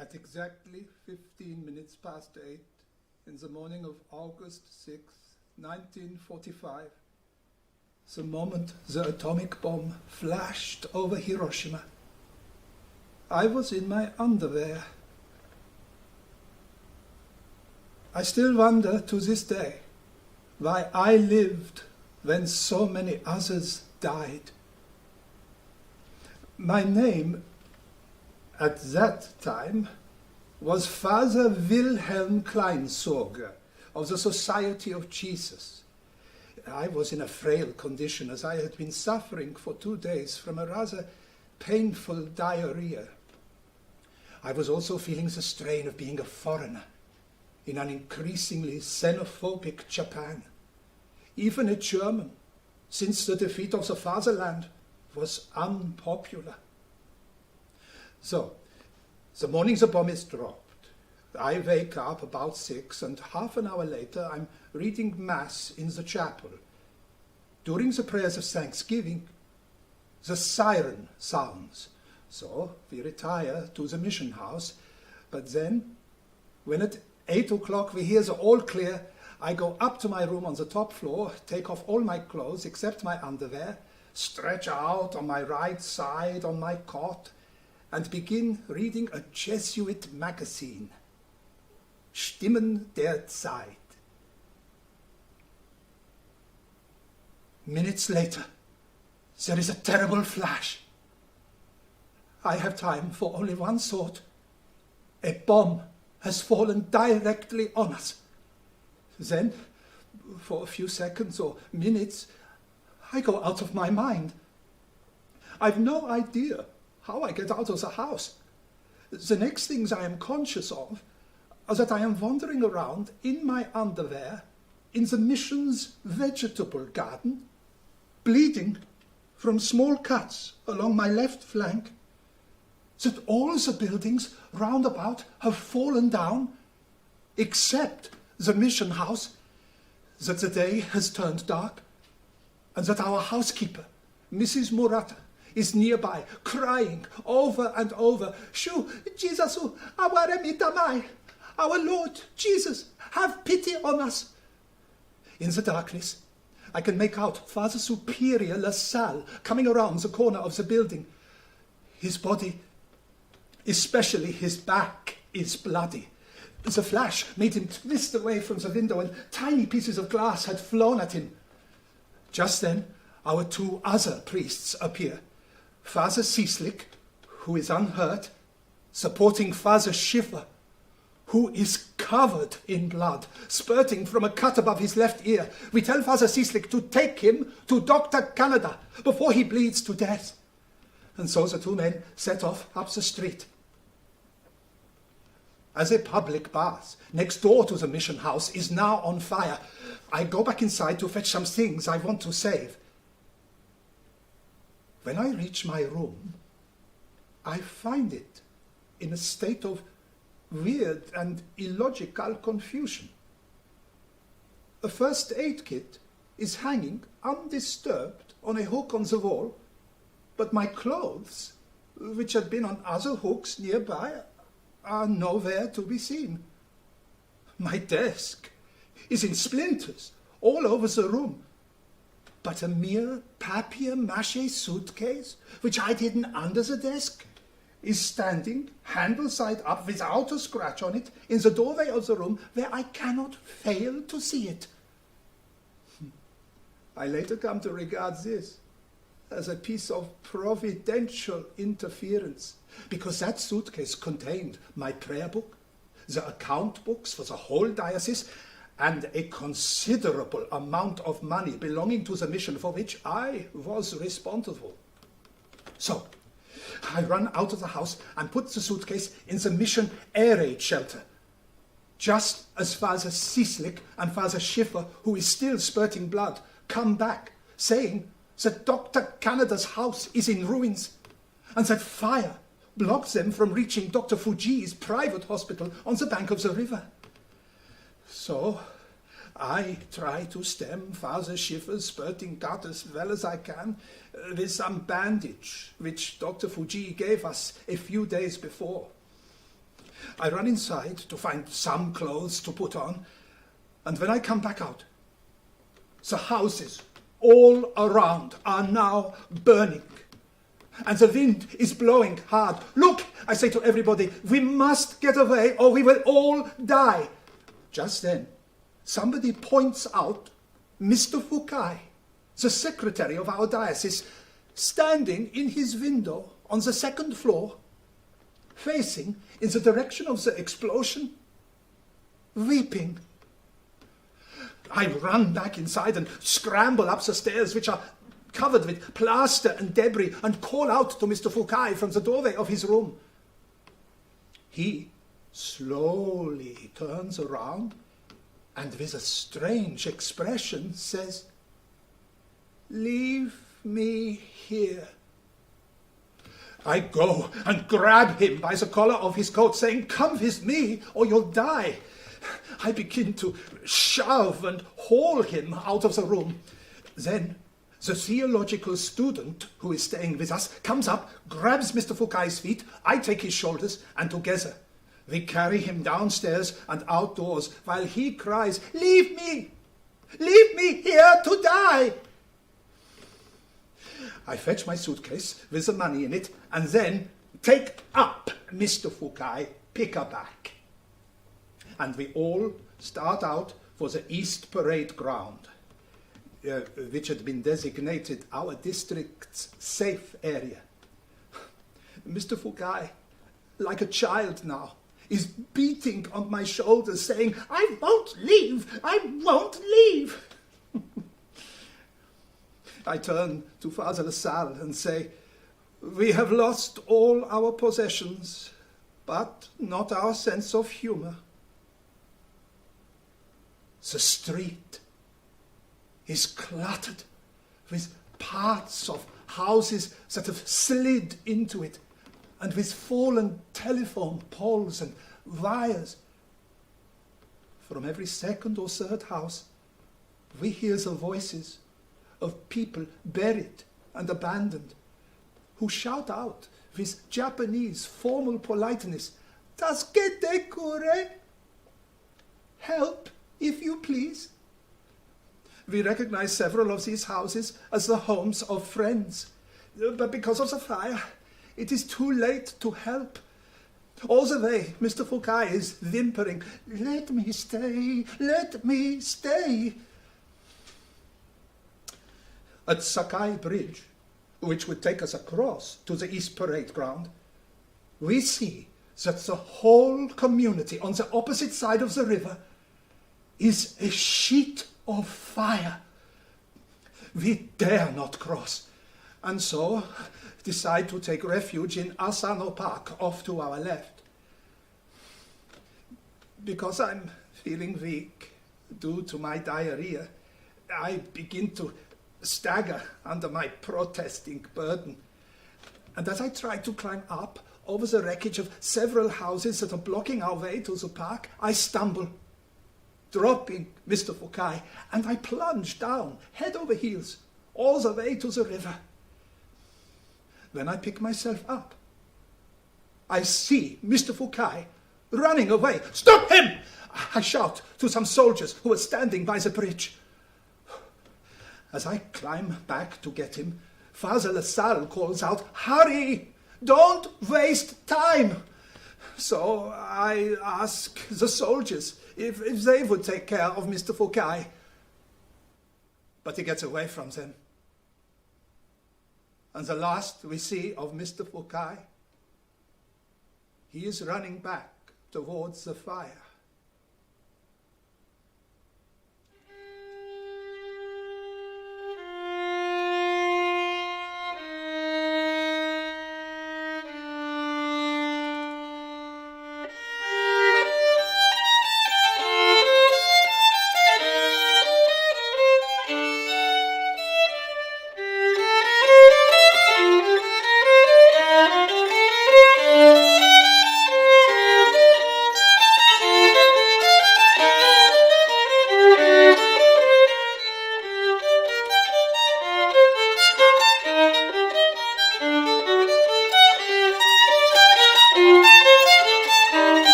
At exactly 15 minutes past 8 in the morning of August 6, 1945, the moment the atomic bomb flashed over Hiroshima, I was in my underwear. I still wonder to this day why I lived when so many others died. My name at that time was Father Wilhelm Kleinsorger of the Society of Jesus. I was in a frail condition as I had been suffering for 2 days from a rather painful diarrhea. I was also feeling the strain of being a foreigner in an increasingly xenophobic Japan. Even a German, since the defeat of the fatherland, was unpopular. So, the morning the bomb is dropped, I wake up about 6, and half an hour later I'm reading Mass in the chapel. During the prayers of Thanksgiving, the siren sounds. So we retire to the mission house, but then, when at 8 o'clock we hear the all clear, I go up to my room on the top floor, take off all my clothes except my underwear, stretch out on my right side on my cot, and begin reading a Jesuit magazine, Stimmen der Zeit. Minutes later, there is a terrible flash. I have time for only one thought. A bomb has fallen directly on us. Then, for a few seconds or minutes, I go out of my mind. I've no idea how I get out of the house. The next things I am conscious of are that I am wandering around in my underwear in the mission's vegetable garden, bleeding from small cuts along my left flank, that all the buildings round about have fallen down, except the mission house, that the day has turned dark, and that our housekeeper, Mrs. Murata, is nearby, crying over and over, "Shu, Jesusu, awaremitamai, our Lord Jesus, have pity on us." In the darkness, I can make out Father Superior LaSalle coming around the corner of the building. His body, especially his back, is bloody. The flash made him twist away from the window, and tiny pieces of glass had flown at him. Just then, our 2 other priests appear. Father Cieslik, who is unhurt, supporting Father Schiffer, who is covered in blood, spurting from a cut above his left ear. We tell Father Cieslik to take him to Dr. Canada before he bleeds to death. And so the 2 men set off up the street. As a public bath next door to the mission house is now on fire, I go back inside to fetch some things I want to save. When I reach my room, I find it in a state of weird and illogical confusion. A first aid kit is hanging undisturbed on a hook on the wall, but my clothes, which had been on other hooks nearby, are nowhere to be seen. My desk is in splinters all over the room, but a mere papier-mâché suitcase, which I'd hidden under the desk, is standing, handle side up, without a scratch on it, in the doorway of the room, where I cannot fail to see it. I later come to regard this as a piece of providential interference, because that suitcase contained my prayer book, the account books for the whole diocese, and a considerable amount of money belonging to the mission for which I was responsible. So, I run out of the house and put the suitcase in the mission air raid shelter, just as Father Cieslik and Father Schiffer, who is still spurting blood, come back, saying that Dr. Canada's house is in ruins, and that fire blocks them from reaching Dr. Fuji's private hospital on the bank of the river. So I try to stem Father Schiffer's spurting gut as well as I can with some bandage which Dr. Fuji gave us a few days before. I run inside to find some clothes to put on, and when I come back out, the houses all around are now burning, and the wind is blowing hard. Look, I say to everybody, we must get away or we will all die. Just then, somebody points out Mr. Fukai, the secretary of our diocese, standing in his window on the second floor, facing in the direction of the explosion, weeping. I run back inside and scramble up the stairs, which are covered with plaster and debris, and call out to Mr. Fukai from the doorway of his room. He slowly turns around and with a strange expression says, "Leave me here." I go and grab him by the collar of his coat, saying, "Come with me or you'll die." I begin to shove and haul him out of the room. Then the theological student who is staying with us comes up, grabs Mr. Fukai's feet, I take his shoulders, and together we carry him downstairs and outdoors while he cries, "Leave me! Leave me here to die!" I fetch my suitcase with the money in it and then take up Mr. Fukai pick-a-back. And we all start out for the East Parade Ground, which had been designated our district's safe area. Mr. Fukai, like a child now, is beating on my shoulders, saying, "I won't leave! I won't leave!" I turn to Father Lassalle and say, "We have lost all our possessions, but not our sense of humor." The street is cluttered with parts of houses that have slid into it, and with fallen telephone poles and wires. From every second or third house, we hear the voices of people buried and abandoned, who shout out with Japanese formal politeness, "Tasukete kure!" Help, if you please. We recognize several of these houses as the homes of friends, but because of the fire, it is too late to help. All the way, Mr. Fukai is whimpering, "Let me stay, let me stay." At Sakai Bridge, which would take us across to the East Parade Ground, we see that the whole community on the opposite side of the river is a sheet of fire. We dare not cross, and so decide to take refuge in Asano Park off to our left. Because I'm feeling weak due to my diarrhea, I begin to stagger under my protesting burden. And as I try to climb up over the wreckage of several houses that are blocking our way to the park, I stumble, dropping Mr. Fukai, and I plunge down, head over heels, all the way to the river. When I pick myself up, I see Mr. Fukai running away. "Stop him!" I shout to some soldiers who are standing by the bridge. As I climb back to get him, Father Lassalle calls out, "Hurry! Don't waste time!" So I ask the soldiers if they would take care of Mr. Fukai. But he gets away from them. And the last we see of Mr. Fukai, he is running back towards the fire.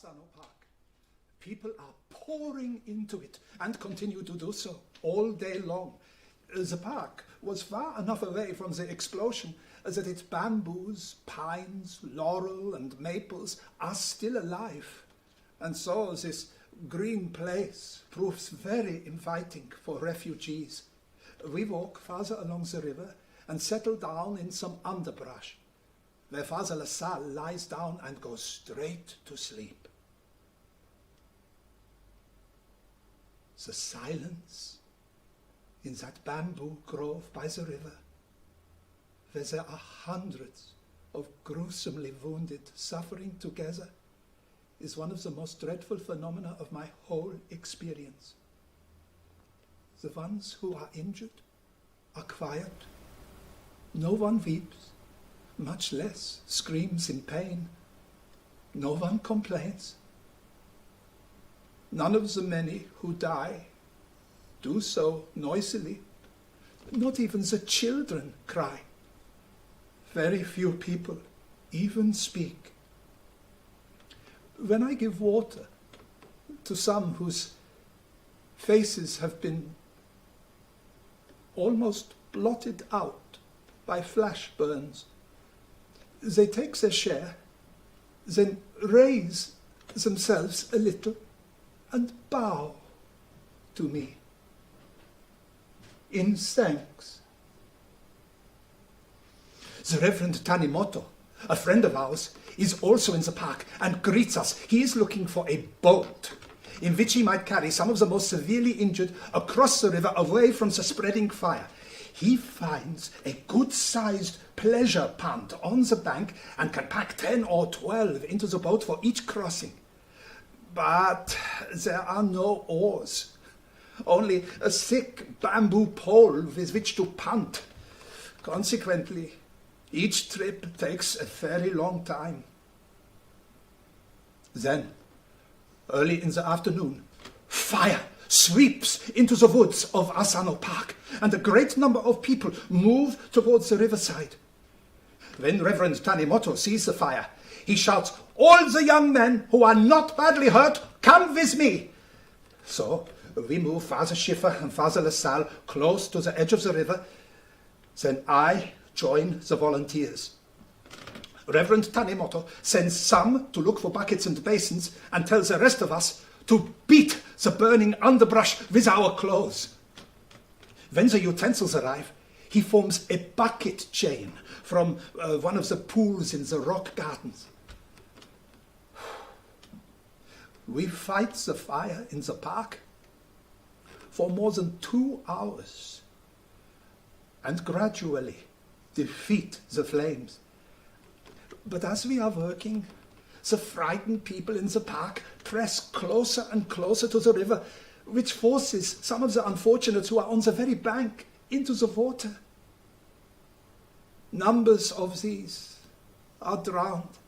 Asano Park. People are pouring into it and continue to do so all day long. The park was far enough away from the explosion that its bamboos, pines, laurel and maples are still alive. And so this green place proves very inviting for refugees. We walk farther along the river and settle down in some underbrush, where Father LaSalle lies down and goes straight to sleep. The silence in that bamboo grove by the river, where there are hundreds of gruesomely wounded suffering together, is one of the most dreadful phenomena of my whole experience. The ones who are injured are quiet. No one weeps, much less screams in pain. No one complains. None of the many who die do so noisily. Not even the children cry. Very few people even speak. When I give water to some whose faces have been almost blotted out by flash burns, they take their share, then raise themselves a little and bow to me in thanks. The Reverend Tanimoto, a friend of ours, is also in the park and greets us. He is looking for a boat in which he might carry some of the most severely injured across the river away from the spreading fire. He finds a good-sized pleasure punt on the bank and can pack 10 or 12 into the boat for each crossing. But there are no oars, only a thick bamboo pole with which to punt. Consequently, each trip takes a very long time. Then, early in the afternoon, fire sweeps into the woods of Asano Park, and a great number of people move towards the riverside. When Reverend Tanimoto sees the fire, he shouts, "All the young men who are not badly hurt, come with me!" So we move Father Schiffer and Father LaSalle close to the edge of the river. Then I join the volunteers. Reverend Tanimoto sends some to look for buckets and basins and tells the rest of us to beat the burning underbrush with our clothes. When the utensils arrive, he forms a bucket chain from one of the pools in the rock gardens. We fight the fire in the park for more than 2 hours and gradually defeat the flames. But as we are working, the frightened people in the park press closer and closer to the river, which forces some of the unfortunates who are on the very bank into the water. Numbers of these are drowned.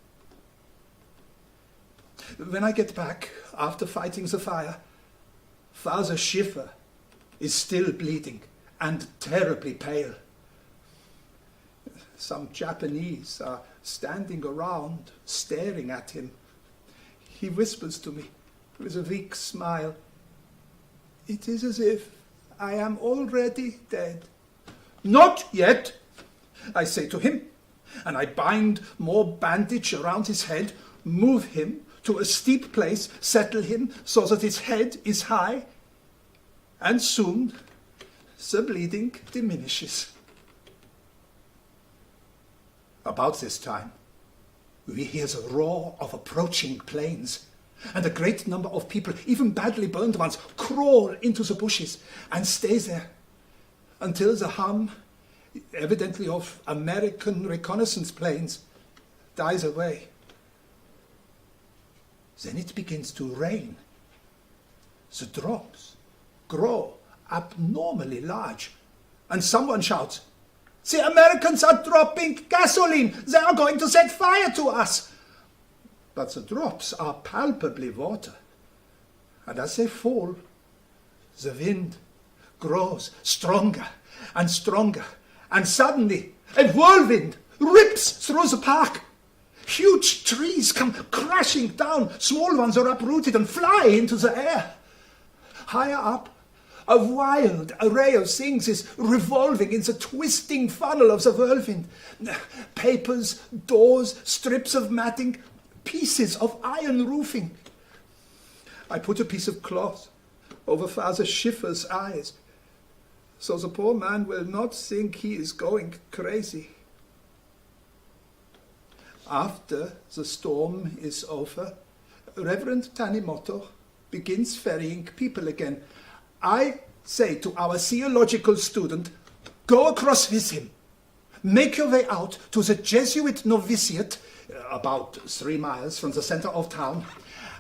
When I get back after fighting the fire, Father Schiffer is still bleeding and terribly pale. Some Japanese are standing around, staring at him. He whispers to me with a weak smile, "It is as if I am already dead." "Not yet," I say to him, and I bind more bandage around his head, move him to a steep place, settle him so that his head is high, and soon the bleeding diminishes. About this time, we hear the roar of approaching planes, and a great number of people, even badly burned ones, crawl into the bushes and stay there until the hum, evidently of American reconnaissance planes, dies away. Then it begins to rain. The drops grow abnormally large, and someone shouts, "The Americans are dropping gasoline! They are going to set fire to us!" But the drops are palpably water, and as they fall, the wind grows stronger and stronger, and suddenly a whirlwind rips through the park. Huge trees come crashing down. Small ones are uprooted and fly into the air. Higher up, a wild array of things is revolving in the twisting funnel of the whirlwind. Papers, doors, strips of matting, pieces of iron roofing. I put a piece of cloth over Father Schiffer's eyes, so the poor man will not think he is going crazy. After the storm is over, Reverend Tanimoto begins ferrying people again. I say to our theological student, go across with him. Make your way out to the Jesuit novitiate, about 3 miles from the center of town,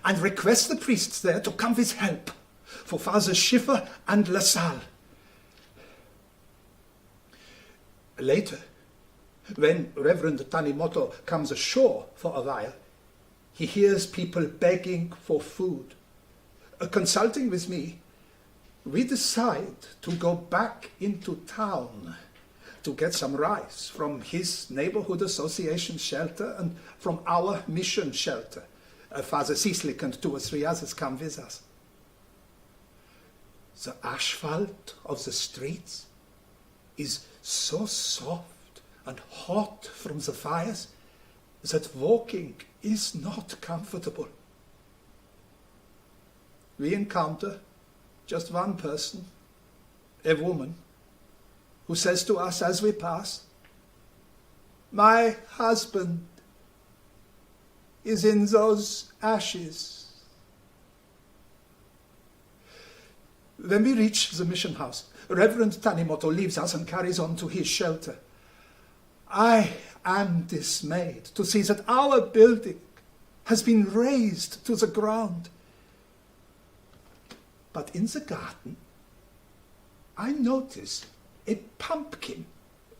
and request the priests there to come with help for Father Schiffer and LaSalle. Later, when Reverend Tanimoto comes ashore for a while, he hears people begging for food. Consulting with me, we decide to go back into town to get some rice from his neighborhood association shelter and from our mission shelter. Father Cieslik and 2 or 3 others come with us. The asphalt of the streets is so soft and hot from the fires that walking is not comfortable. We encounter just one person, a woman, who says to us as we pass, "My husband is in those ashes." When we reach the mission house, Reverend Tanimoto leaves us and carries on to his shelter. I am dismayed to see that our building has been razed to the ground. But in the garden, I notice a pumpkin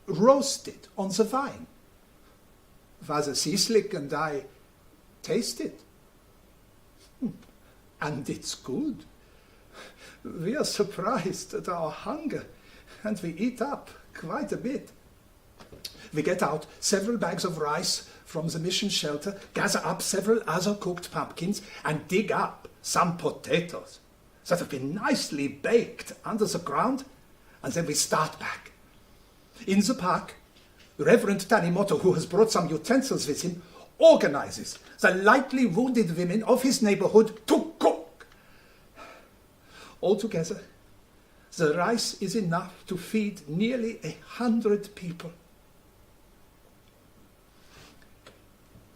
roasted on the vine. Father Cieslik and I taste it. And it's good. We are surprised at our hunger, and we eat up quite a bit. We get out several bags of rice from the mission shelter, gather up several other cooked pumpkins, and dig up some potatoes that have been nicely baked under the ground, and then we start back. In the park, Reverend Tanimoto, who has brought some utensils with him, organizes the lightly wounded women of his neighborhood to cook. Altogether, the rice is enough to feed nearly 100 people.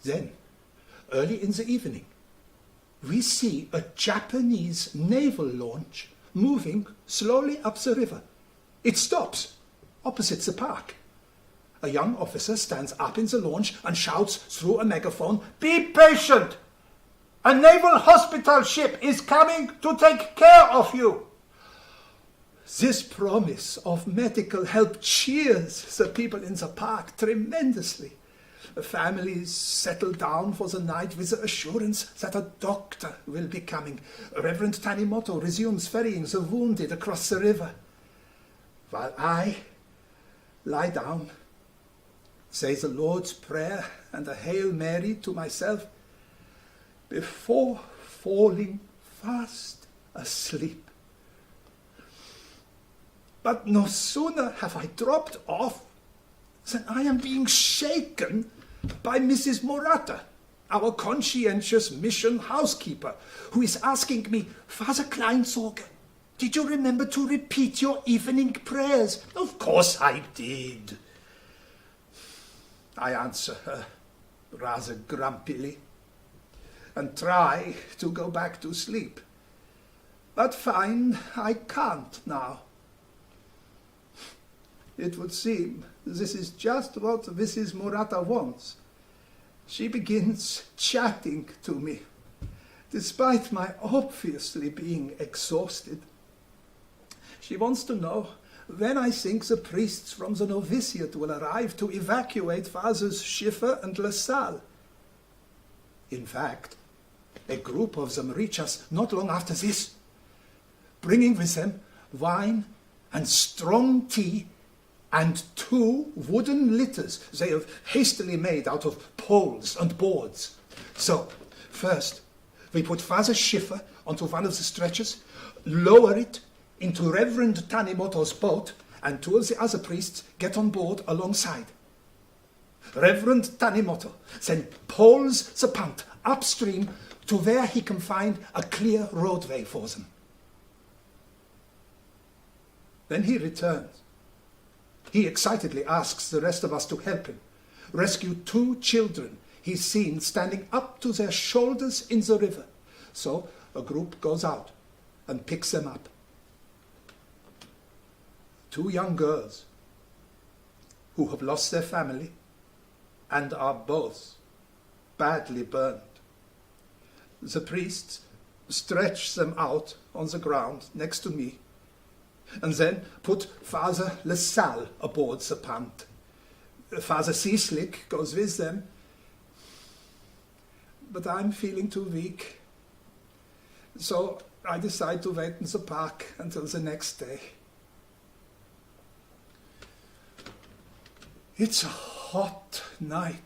Then, early in the evening, we see a Japanese naval launch moving slowly up the river. It stops opposite the park. A young officer stands up in the launch and shouts through a megaphone, "Be patient! A naval hospital ship is coming to take care of you." This promise of medical help cheers the people in the park tremendously. The families settle down for the night with the assurance that a doctor will be coming. Reverend Tanimoto resumes ferrying the wounded across the river, while I lie down, say the Lord's Prayer and a Hail Mary to myself before falling fast asleep. But no sooner have I dropped off than I am being shaken by Mrs. Murata, our conscientious mission housekeeper, who is asking me, "Father Kleinsorge, did you remember to repeat your evening prayers?" "Of course I did." I answer her rather grumpily and try to go back to sleep, but find I can't now. It would seem this is just what Mrs. Murata wants. She begins chatting to me, despite my obviously being exhausted. She wants to know when I think the priests from the novitiate will arrive to evacuate Fathers Schiffer and LaSalle. In fact, a group of them reach us not long after this, bringing with them wine and strong tea and 2 wooden litters they have hastily made out of poles and boards. So, first, we put Father Schiffer onto one of the stretchers, lower it into Reverend Tanimoto's boat, and 2 of the other priests get on board alongside. Reverend Tanimoto then poles the punt upstream to where he can find a clear roadway for them. Then he returns. He excitedly asks the rest of us to help him rescue 2 children he's seen standing up to their shoulders in the river. So a group goes out and picks them up. 2 young girls who have lost their family and are both badly burned. The priests stretch them out on the ground next to me, and then put Father LaSalle aboard the punt. Father Seaslick goes with them, but I'm feeling too weak. So I decide to wait in the park until the next day. It's a hot night,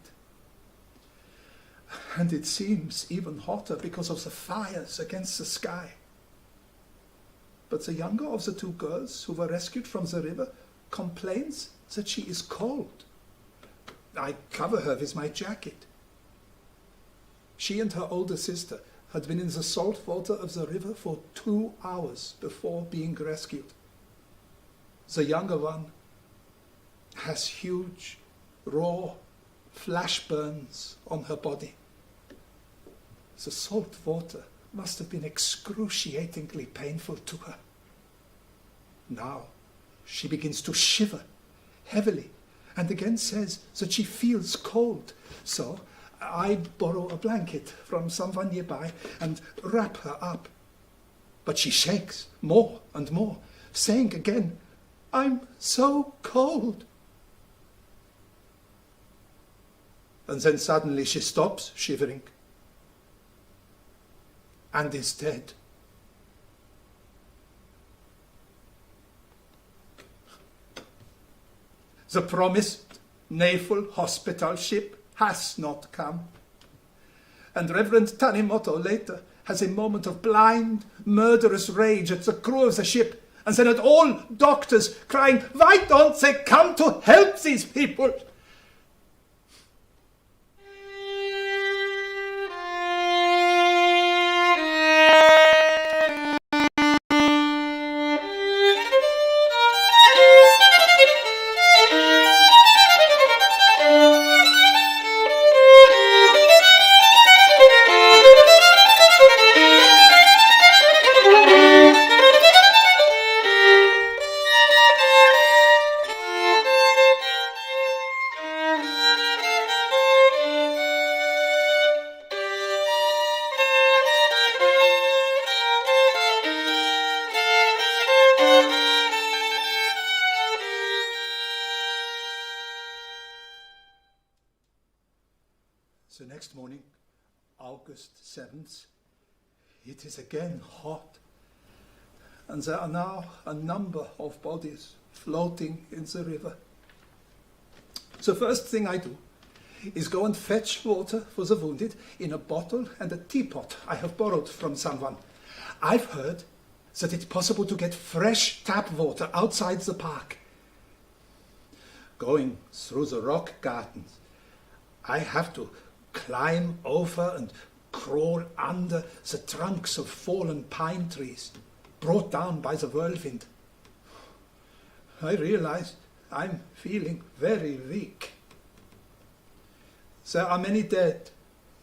and it seems even hotter because of the fires against the sky. But the younger of the 2 girls who were rescued from the river complains that she is cold. I cover her with my jacket. She and her older sister had been in the salt water of the river for 2 hours before being rescued. The younger one has huge, raw flash burns on her body. The salt water must have been excruciatingly painful to her. Now she begins to shiver heavily and again says that she feels cold. So I borrow a blanket from someone nearby and wrap her up. But she shakes more and more, saying again, "I'm so cold." And then suddenly she stops shivering and is dead. The promised naval hospital ship has not come. And Reverend Tanimoto later has a moment of blind, murderous rage at the crew of the ship, and then at all doctors crying, "Why don't they come to help these people?" The next morning, August 7th, it is again hot, and there are now a number of bodies floating in the river. The first thing I do is go and fetch water for the wounded in a bottle and a teapot I have borrowed from someone. I've heard that it's possible to get fresh tap water outside the park. Going through the rock gardens, I have to climb over and crawl under the trunks of fallen pine trees, brought down by the whirlwind. I realize I'm feeling very weak. There are many dead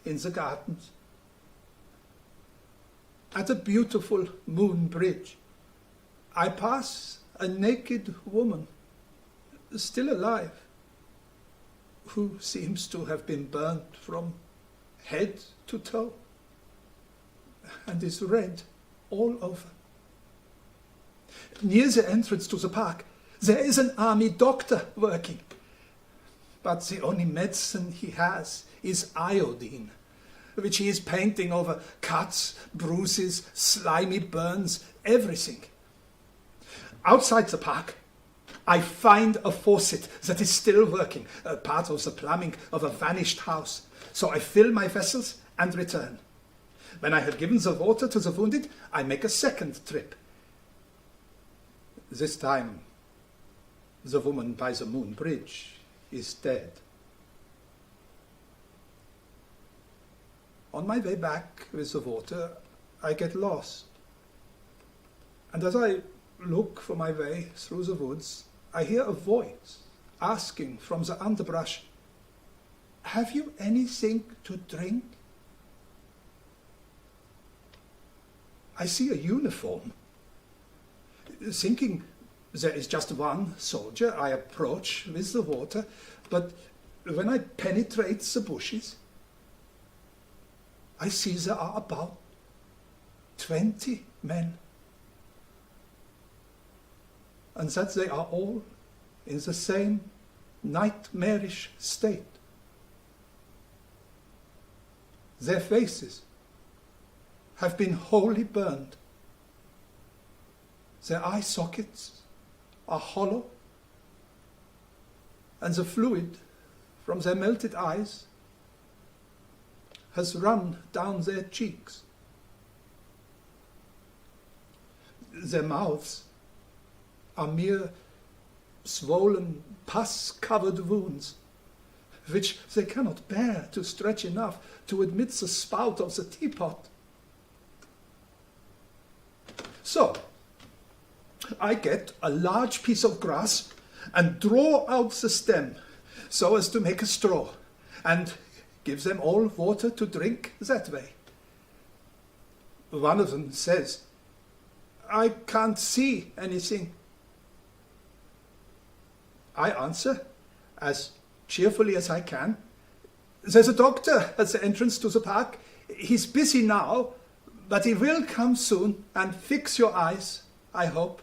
in the gardens. At a beautiful moon bridge, I pass a naked woman, still alive, who seems to have been burnt from head to toe and is red all over. Near the entrance to the park, there is an army doctor working, but the only medicine he has is iodine, which he is painting over cuts, bruises, slimy burns, everything. Outside the park, I find a faucet that is still working, a part of the plumbing of a vanished house. So I fill my vessels and return. When I have given the water to the wounded, I make a second trip. This time, the woman by the moon bridge is dead. On my way back with the water, I get lost. And as I look for my way through the woods, I hear a voice asking from the underbrush, "Have you anything to drink?" I see a uniform. Thinking there is just one soldier, I approach with the water, but when I penetrate the bushes, I see there are about 20 men, and that they are all in the same nightmarish state. Their faces have been wholly burned. Their eye sockets are hollow, and the fluid from their melted eyes has run down their cheeks. Their mouths are mere swollen, pus-covered wounds, which they cannot bear to stretch enough to admit the spout of the teapot. So, I get a large piece of grass and draw out the stem so as to make a straw, and give them all water to drink that way. One of them says, "I can't see anything." I answer, as cheerfully as I can, "There's a doctor at the entrance to the park. He's busy now, but he will come soon and fix your eyes, I hope."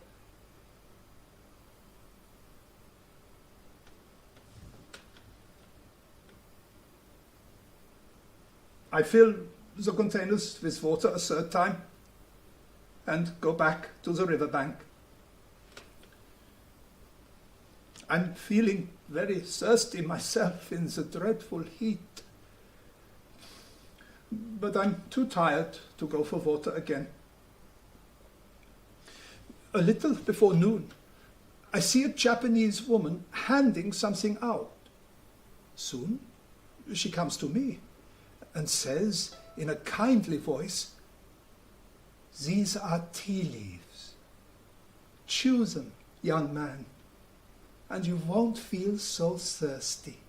I fill the containers with water a third time and go back to the riverbank. I'm feeling very thirsty myself in the dreadful heat, but I'm too tired to go for water again. A little before noon, I see a Japanese woman handing something out. Soon, she comes to me and says in a kindly voice, "These are tea leaves. Chew them, young man, and you won't feel so thirsty."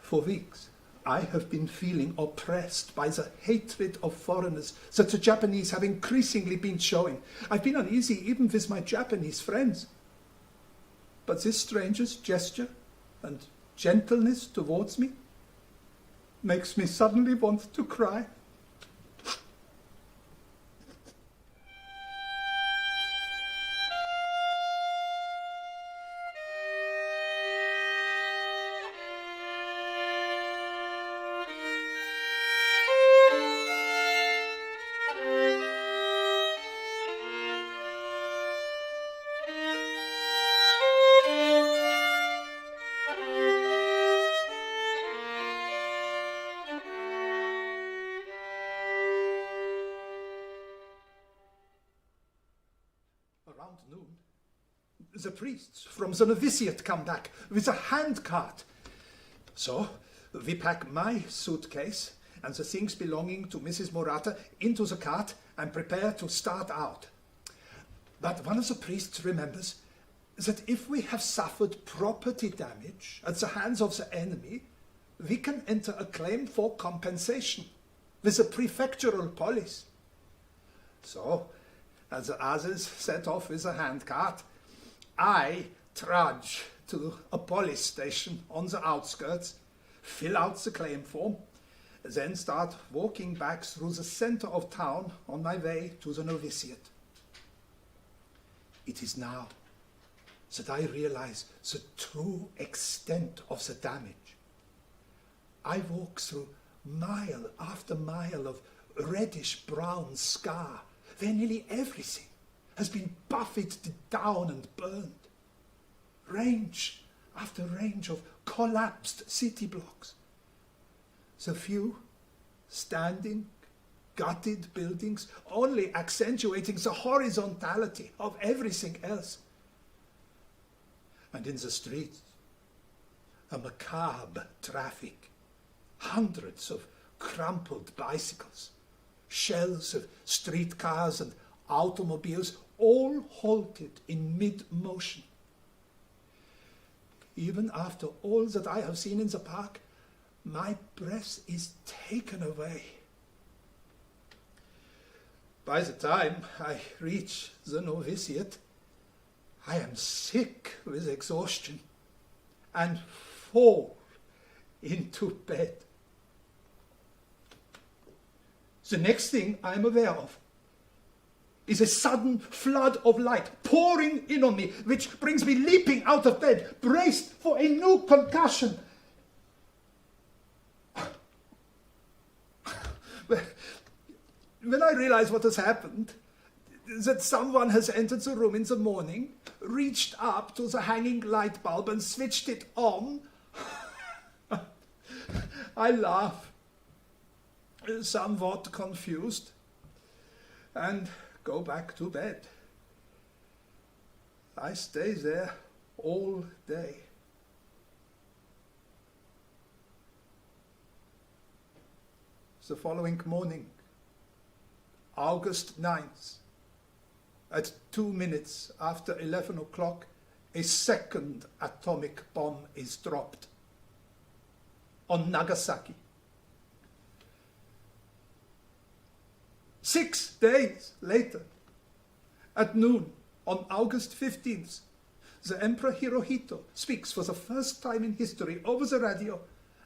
For weeks, I have been feeling oppressed by the hatred of foreigners that the Japanese have increasingly been showing. I've been uneasy even with my Japanese friends. But this stranger's gesture and gentleness towards me makes me suddenly want to cry. Around noon, the priests from the novitiate come back with a handcart. So we pack my suitcase and the things belonging to Mrs. Murata into the cart and prepare to start out. But one of the priests remembers that if we have suffered property damage at the hands of the enemy, we can enter a claim for compensation with the prefectural police. So, as the others set off with a handcart, I trudge to a police station on the outskirts, fill out the claim form, then start walking back through the center of town on my way to the novitiate. It is now that I realize the true extent of the damage. I walk through mile after mile of reddish-brown scar, where nearly everything has been buffeted down and burned. Range after range of collapsed city blocks. The few standing, gutted buildings only accentuating the horizontality of everything else. And in the streets, a macabre traffic, hundreds of crumpled bicycles, shells of streetcars and automobiles, all halted in mid-motion. Even after all that I have seen in the park, my breath is taken away. By the time I reach the novitiate, I am sick with exhaustion and fall into bed. The next thing I am aware of is a sudden flood of light pouring in on me, which brings me leaping out of bed, braced for a new concussion. When I realize what has happened, that someone has entered the room in the morning, reached up to the hanging light bulb and switched it on, I laugh, somewhat confused, and go back to bed. I stay there all day. The following morning, August 9th, at 2 minutes after 11 o'clock, a second atomic bomb is dropped on Nagasaki. 6 days later, at noon on August 15th, the Emperor Hirohito speaks for the first time in history over the radio,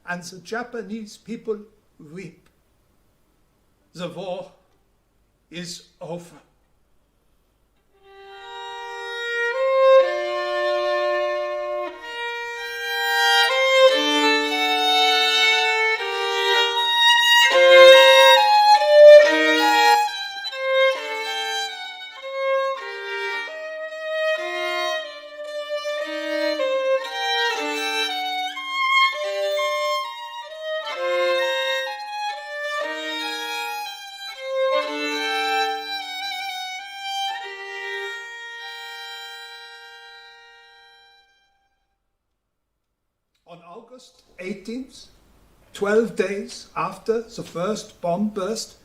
and the Japanese people weep. The war is over. On August 18th, 12 days after the first bomb burst,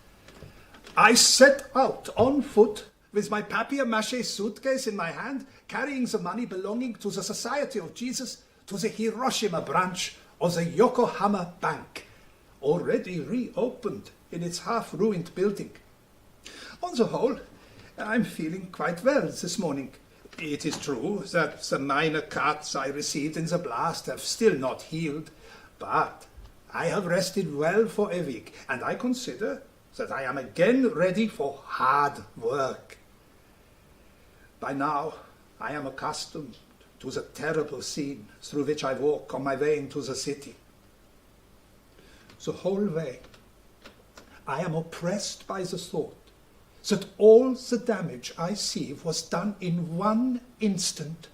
I set out on foot with my papier-mâché suitcase in my hand, carrying the money belonging to the Society of Jesus to the Hiroshima branch of the Yokohama Bank, already reopened in its half-ruined building. On the whole, I'm feeling quite well this morning. It is true that the minor cuts I received in the blast have still not healed, but I have rested well for a week, and I consider that I am again ready for hard work. By now, I am accustomed to the terrible scene through which I walk on my way into the city. The whole way, I am oppressed by the thought that all the damage I see was done in one instant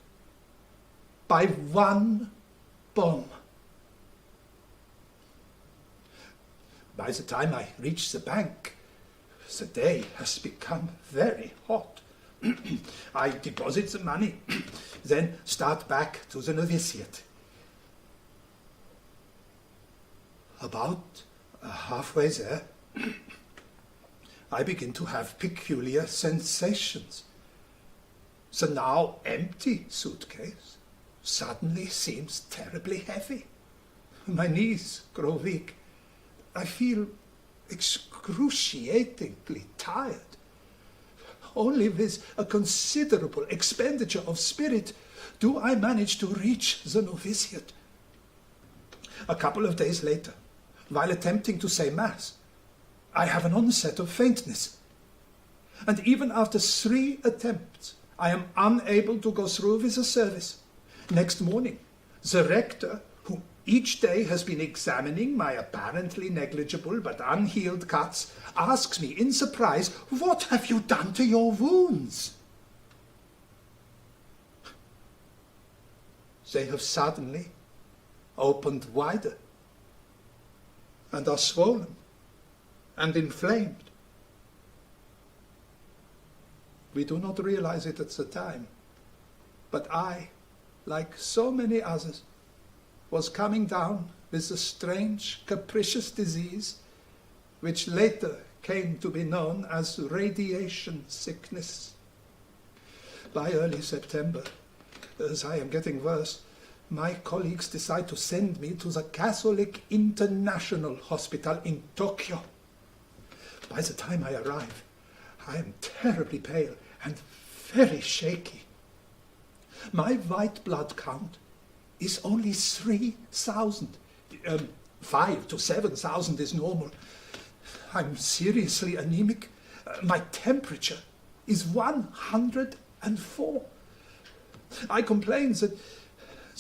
by one bomb. By the time I reach the bank, the day has become very hot. I deposit the money, then start back to the novitiate. About halfway there, I begin to have peculiar sensations. The now empty suitcase suddenly seems terribly heavy. My knees grow weak. I feel excruciatingly tired. Only with a considerable expenditure of spirit do I manage to reach the novitiate. A couple of days later, while attempting to say Mass, I have an onset of faintness. And even after 3 attempts, I am unable to go through with the service. Next morning, the rector, who each day has been examining my apparently negligible but unhealed cuts, asks me in surprise, "What have you done to your wounds?" they have suddenly opened wider and are swollen and inflamed. We do not realize it at the time, but I, like so many others, was coming down with a strange, capricious disease which later came to be known as radiation sickness. By early September, as I am getting worse, my colleagues decide to send me to the Catholic International Hospital in Tokyo. By the time I arrive, I am terribly pale and very shaky. My white blood count is only 3,000. 5 to 7,000 is normal. I'm seriously anemic. My temperature is 104. I complain that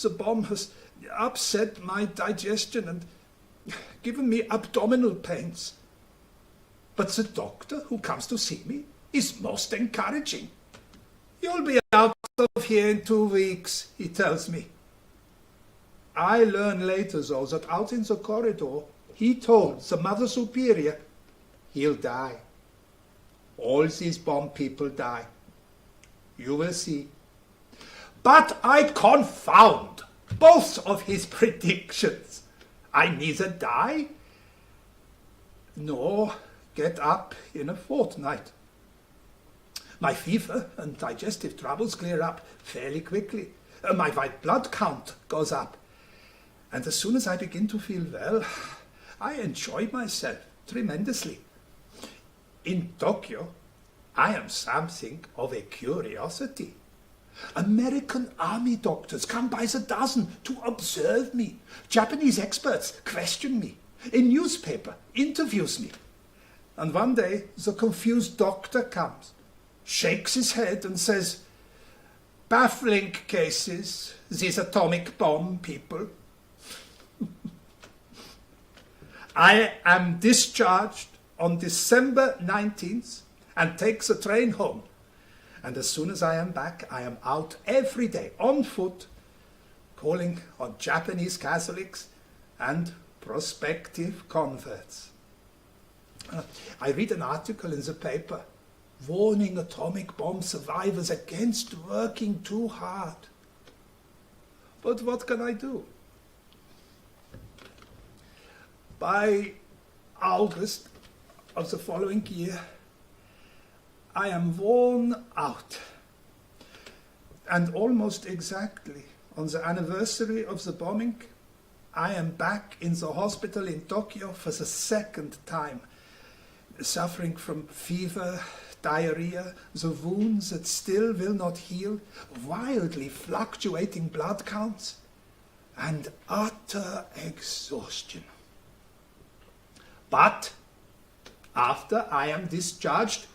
the bomb has upset my digestion and given me abdominal pains. But the doctor who comes to see me is most encouraging. You'll be out of here in 2 weeks, he tells me. I learn later, though, that out in the corridor, he told the Mother Superior, he'll die. All these bomb people die. You will see. But I confound both of his predictions. I neither die nor get up in a fortnight. My fever and digestive troubles clear up fairly quickly. My white blood count goes up. And as soon as I begin to feel well, I enjoy myself tremendously. In Tokyo, I am something of a curiosity. American army doctors come by the dozen to observe me. Japanese experts question me. A newspaper interviews me. And one day, the confused doctor comes, shakes his head and says, "Baffling cases, these atomic bomb people." I am discharged on December 19th and take the train home. And as soon as I am back, I am out every day on foot, calling on Japanese Catholics and prospective converts. I read an article in the paper warning atomic bomb survivors against working too hard. But what can I do? By August of the following year, I am worn out. And almost exactly on the anniversary of the bombing, I am back in the hospital in Tokyo for the second time, suffering from fever, diarrhea, the wounds that still will not heal, wildly fluctuating blood counts, and utter exhaustion. But after I am discharged,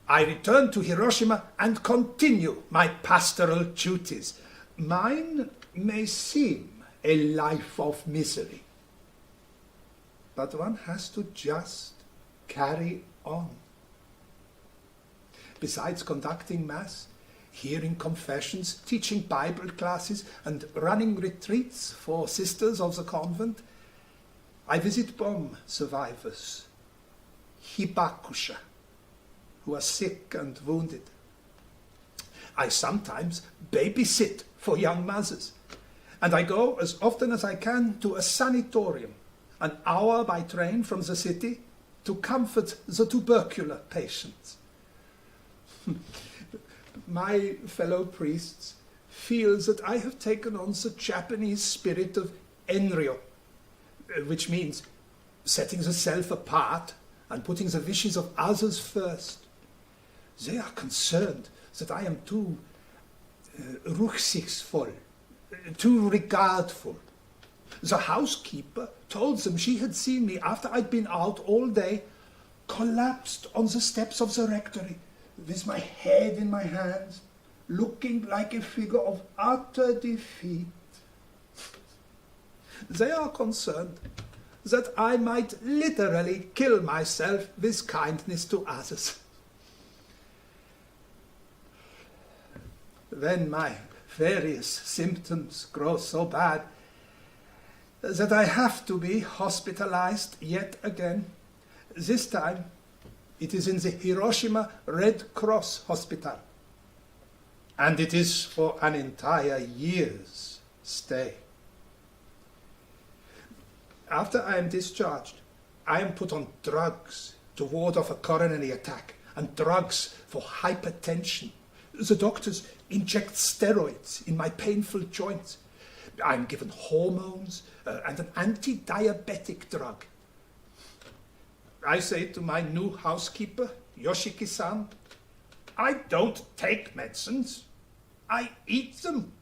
I return to Hiroshima and continue my pastoral duties. Mine may seem a life of misery, but one has to just carry on. Besides conducting Mass, hearing confessions, teaching Bible classes, and running retreats for sisters of the convent, I visit bomb survivors, hibakusha, who are sick and wounded. I sometimes babysit for young mothers, and I go as often as I can to a sanatorium, an hour by train from the city, to comfort the tubercular patients. My fellow priests feel that I have taken on the Japanese spirit of enryo, which means setting the self apart and putting the wishes of others first. They are concerned that I am too rücksichtsvoll, too regardful. The housekeeper told them she had seen me after I'd been out all day, collapsed on the steps of the rectory, with my head in my hands, looking like a figure of utter defeat. They are concerned that I might literally kill myself with kindness to others. When my various symptoms grow so bad that I have to be hospitalized yet again. This time it is in the Hiroshima Red Cross Hospital, and it is for an entire year's stay. After I am discharged, I am put on drugs to ward off a coronary attack and drugs for hypertension. The doctors inject steroids in my painful joints. I am given hormones and an anti-diabetic drug. I say to my new housekeeper, Yoshiki-san, I don't take medicines, I eat them.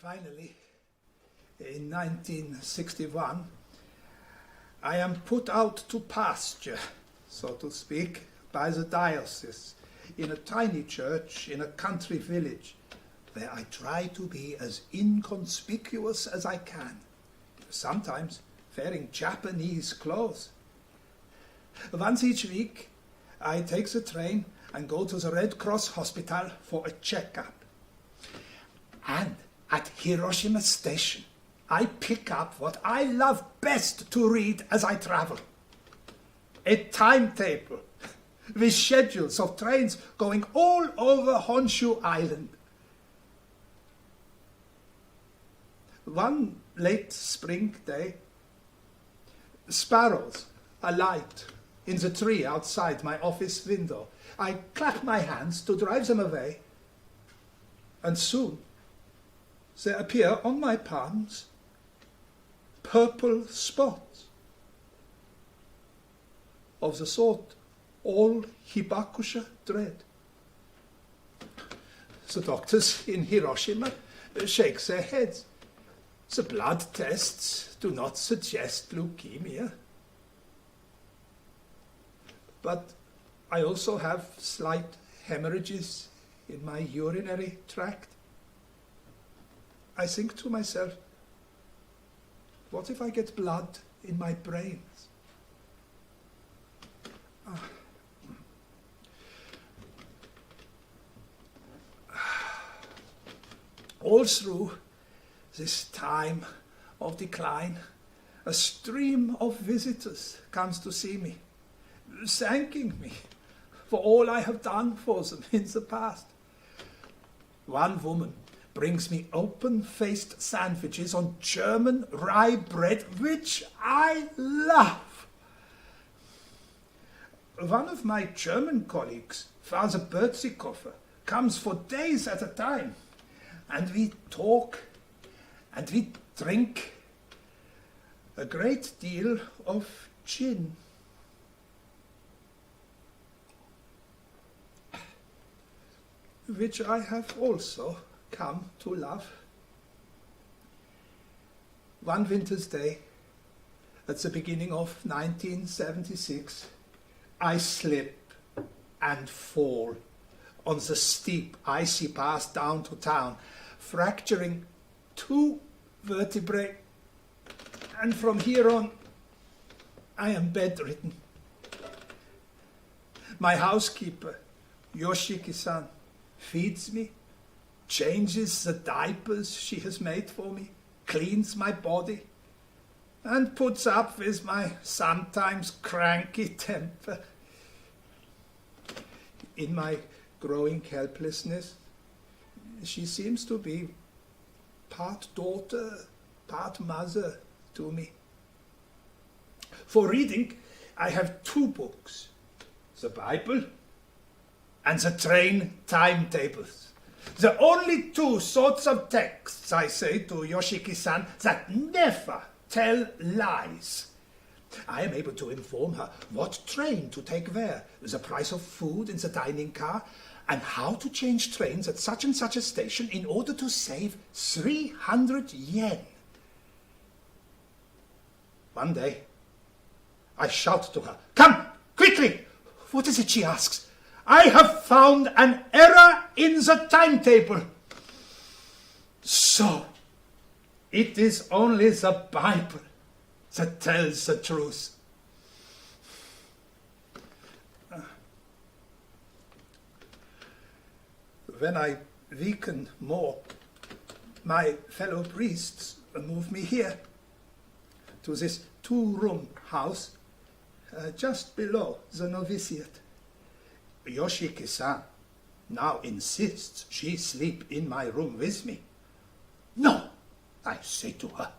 Finally, in 1961, I am put out to pasture, so to speak, by the diocese in a tiny church in a country village where I try to be as inconspicuous as I can, sometimes wearing Japanese clothes. Once each week, I take the train and go to the Red Cross Hospital for a checkup. And at Hiroshima Station, I pick up what I love best to read as I travel. A timetable with schedules of trains going all over Honshu Island. One late spring day, sparrows alight in the tree outside my office window. I clap my hands to drive them away, and soon there appear on my palms purple spots of the sort all hibakusha dread. The doctors in Hiroshima shake their heads. The blood tests do not suggest leukemia. But I also have slight hemorrhages in my urinary tract. I think to myself, what if I get blood in my brains? All through this time of decline, a stream of visitors comes to see me, thanking me for all I have done for them in the past. One woman brings me open-faced sandwiches on German rye bread, which I love. One of my German colleagues, Father Bertzikofer, comes for days at a time, and we talk and we drink a great deal of gin. Which I have also come to love. One winter's day, at the beginning of 1976, I slip and fall on the steep, icy path down to town, fracturing 2 vertebrae, and from here on, I am bedridden. My housekeeper, Yoshiki-san, feeds me, changes the diapers she has made for me, cleans my body, and puts up with my sometimes cranky temper. In my growing helplessness, she seems to be part daughter, part mother to me. For reading, I have 2 books, the Bible and the train timetables. The only two sorts of texts, I say to Yoshiki-san, that never tell lies. I am able to inform her what train to take where, the price of food in the dining car, and how to change trains at such and such a station in order to save 300 yen. One day, I shout to her, "Come, quickly!" "What is it?" she asks. "I have found an error in the timetable." So, it is only the Bible that tells the truth. When I weaken more, my fellow priests move me here, to this two-room house, just below the novitiate. Yoshiki-san now insists she sleep in my room with me. "No," I say to her,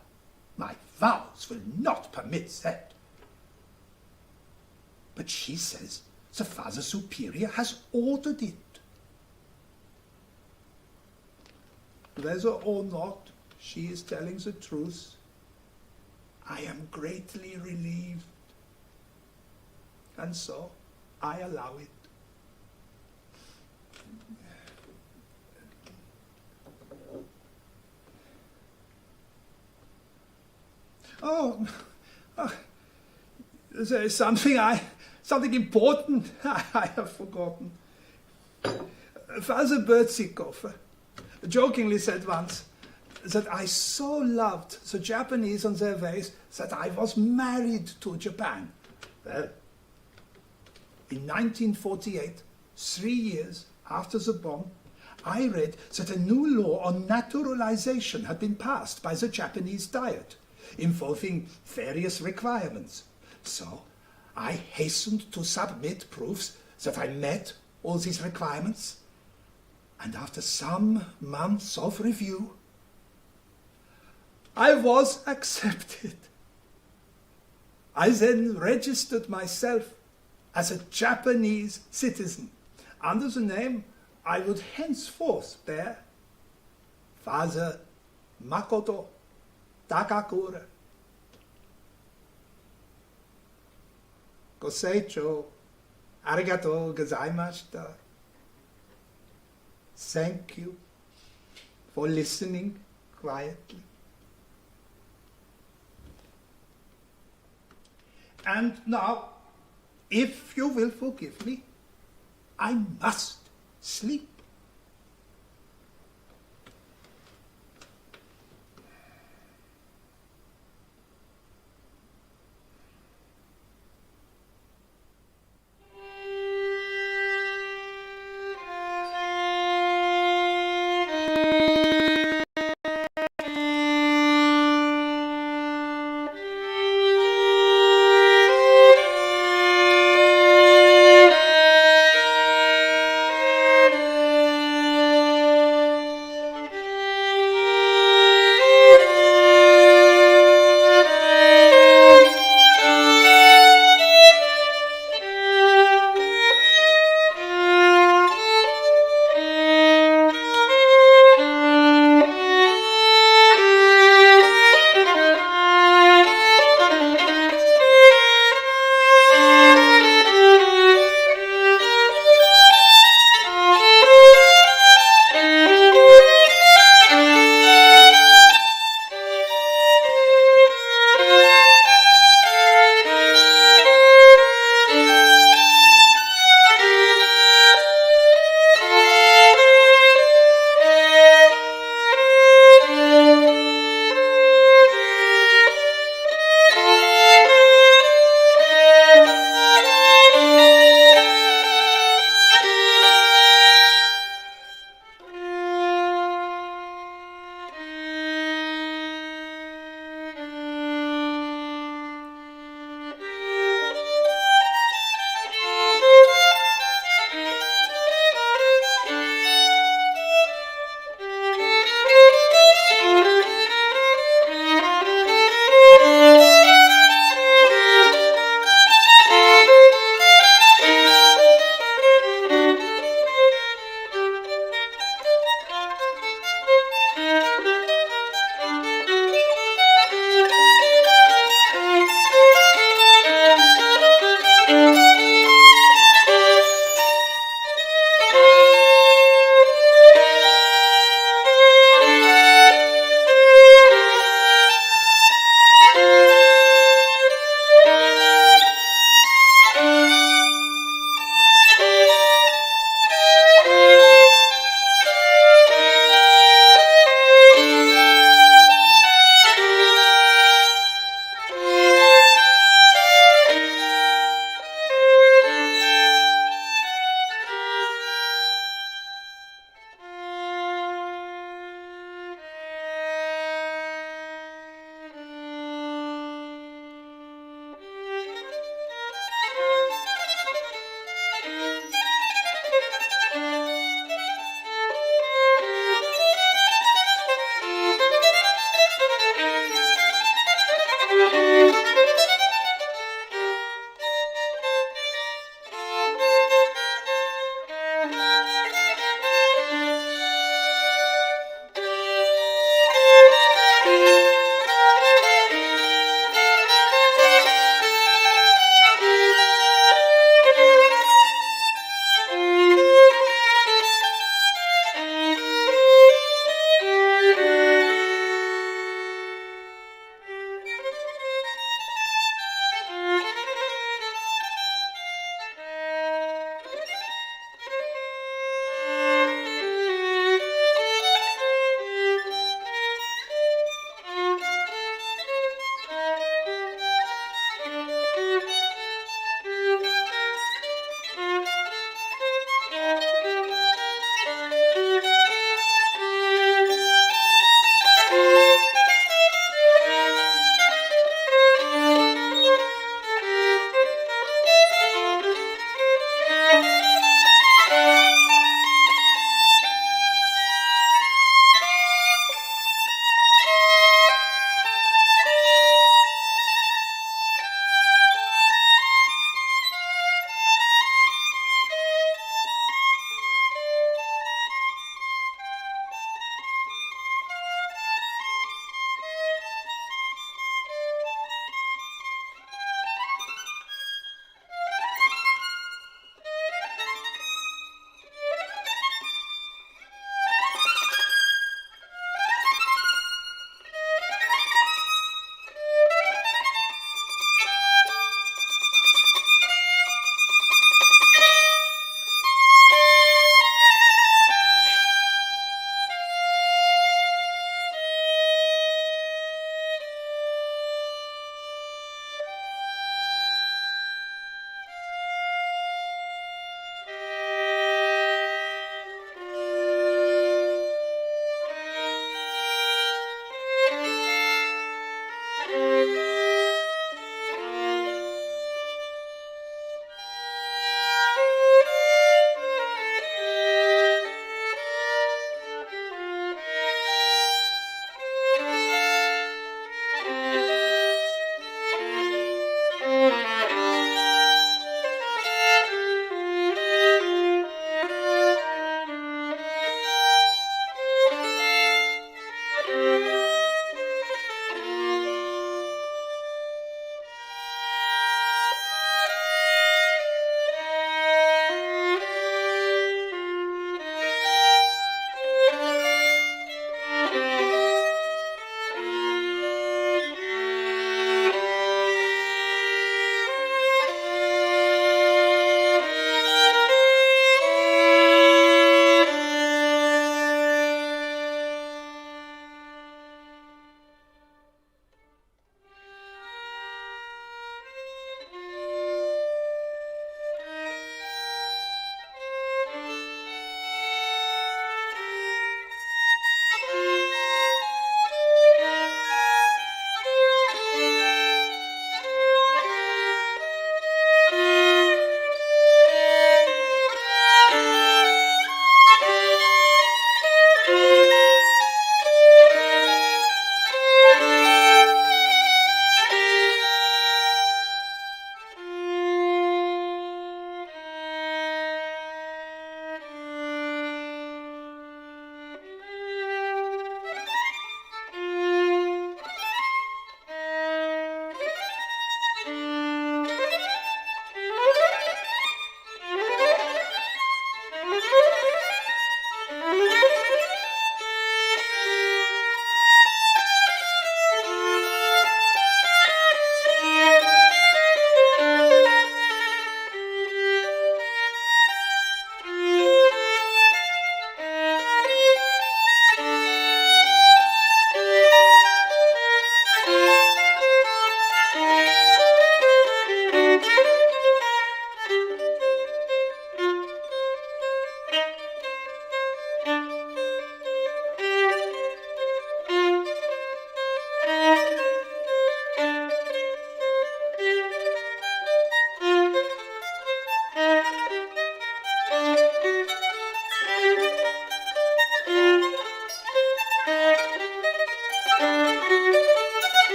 "my vows will not permit that." But she says the Father Superior has ordered it. Whether or not she is telling the truth, I am greatly relieved. And so I allow it. There is something important I have forgotten. Father Bertzikofer jokingly said once that I so loved the Japanese and their ways that I was married to Japan. Well, in 1948, 3 years after the bomb, I read that a new law on naturalization had been passed by the Japanese Diet, involving various requirements. So I hastened to submit proofs that I met all these requirements, and after some months of review, I was accepted. I then registered myself as a Japanese citizen under the name I would henceforth bear, Father Makoto Takakura. Goseichou arigatou gozaimashita. Thank you for listening quietly. And now, if you will forgive me, I must sleep.